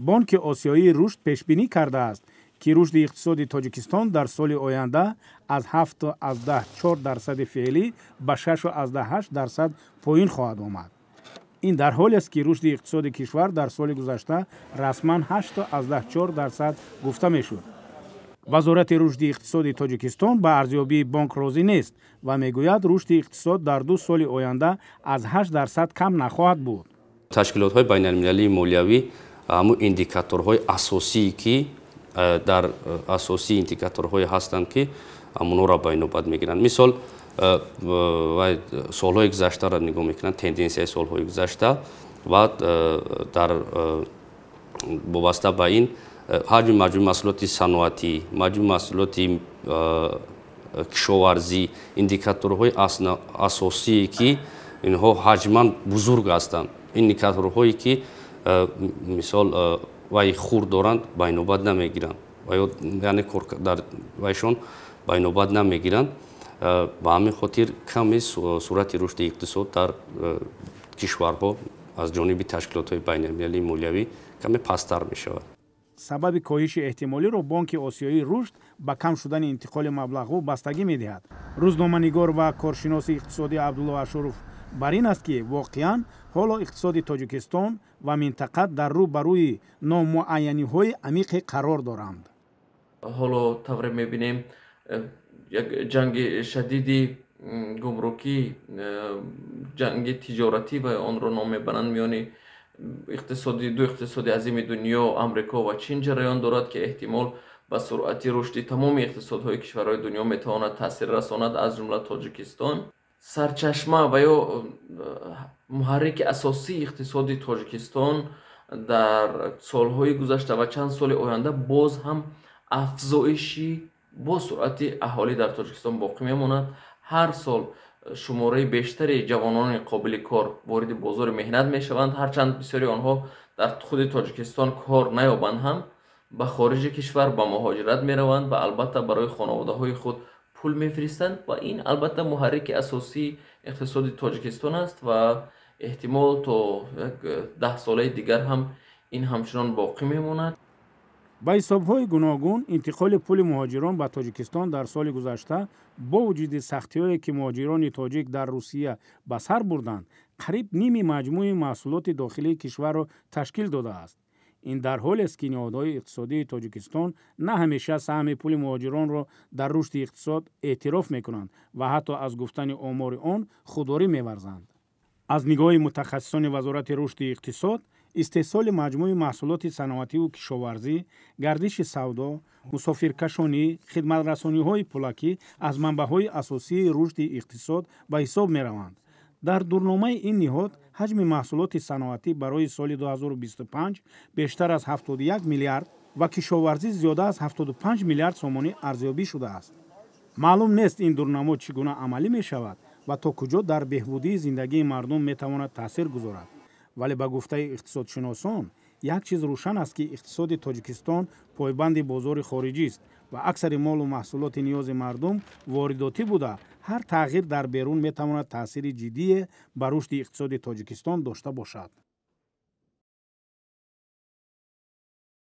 بانک آسیایی رشد پیشبینی کرده است که رشد اقتصادی تاجیکستان در سال آینده از 7.4% فعلی به 6.8% پایین خواهد آمد. این در حالی است که رشد اقتصادی کشور در سال گذشته رسما 8.4% گفته میشد. وزارت رشد اقتصادی تاجیکستان به ارزیابی بانک راضی نیست و میگوید رشد اقتصاد در 2 سال آینده از 8% کم نخواهد بود. تشکیلات‌های بین‌المللی مالیوی همون ایندیکاتورهای اساسی که در اساسی ایندیکاتورهای هستند که همونها را بین‌الملل میگیرند. مثال سالهای گذشته را نگاه میکنند، تندنسیای سالهای گذشته و در وابسته به این حجم مجموع محصولات صنعتی، مجموع محصولات کشاورزی، ایندیکاتورهای اساسی که اینها حجما بزرگ هستند، ایندیکاتورهایی که مثال وای خورد دارند بین‌الملل نمیگیرند و یعنی در وایشون بین‌الملل نمیگیرند. به همین خاطر کمی صورت رشد اقتصاد در کشورها از جانب تشکیلات‌های بین‌المللی مالیوی کمی پست‌تر می‌شود. سبب کاهش احتمالی را بانک آسیایی رشد به کم شدن انتقال مبلغ‌ها بستگی می‌دهد. روزنامه‌نگار و کارشناس اقتصادی عبدالله اشرف بر این است که واقعاً حالا اقتصاد تاجیکستان و منطقه در رو بر روی نامعینی‌های عمیق قرار دارند. حالا طوری می‌بینیم یک جنگ شدیدی گمرکی، جنگ تجارتی و آن را نام می‌برند میان دو اقتصاد عظیم دنیا آمریکا و چین جریان دارد که احتمال به سرعت رشد تمام اقتصادهای کشورهای دنیا میتواند تاثیر رساند، از جمله تاجیکستان. سرچشمه و یا محرک اساسی اقتصاد تاجیکستان در سالهای گذشته و چند سال آینده باز هم افزایشی با سرعت اهالی در تاجیکستان باقی میماند. هر سال شماره بیشتری جوانان قابل کار وارد بازار مهنت میشوند، هرچند بسیاری آنها در خود تاجیکستان کار نیابند هم به خارج کشور به مهاجرت میروند و البته برای خانواده های خود پول میفرستند و این البته محرک اساسی اقتصاد تاجیکستان است و احتمال تا 10 ساله دیگر هم این همچنان باقی میماند. با حساب‌های گوناگون انتقال پول مهاجران به تاجیکستان در سال گذشته با وجود سختی‌هایی که مهاجران تاجیک در روسیه به سر بردند، قریب نیم مجموع محصولات داخلی کشور را تشکیل داده است. این در حالی است که نهادهای اقتصادی تاجیکستان نه همیشه سهم پول مهاجران را در رشد اقتصاد اعتراف می‌کنند و حتی از گفتن آمار آن خودداری می‌ورزند. از نگاه متخصصان وزارت رشد اقتصاد، استحصال مجموع محصولات صنعتی و کشاورزی، گردش سودا، مسافرکشانی، خدمت‌رسانی‌های پولاکی از منبع‌های اساسی رشد اقتصاد به حساب می‌روند. در دورنامه این نهاد، حجم محصولات صنعتی برای سال 2025 بیشتر از 71 میلیارد و کشاورزی زیاده از 75 میلیارد سومانی ارزیابی شده است. معلوم نیست این دورنامه چگونه عملی می‌شود و تا کجا در بهبودی زندگی مردم می‌تواند تأثیر گذارد. ولی به گفته اقتصادشناسان یک چیز روشن است که اقتصاد تاجیکستان پایبند بازار خارجی است و اکثر مال و محصولات نیاز مردم وارداتی بوده. هر تغییر در بیرون میتواند تأثیر جدی بر رشد اقتصاد تاجیکستان داشته باشد.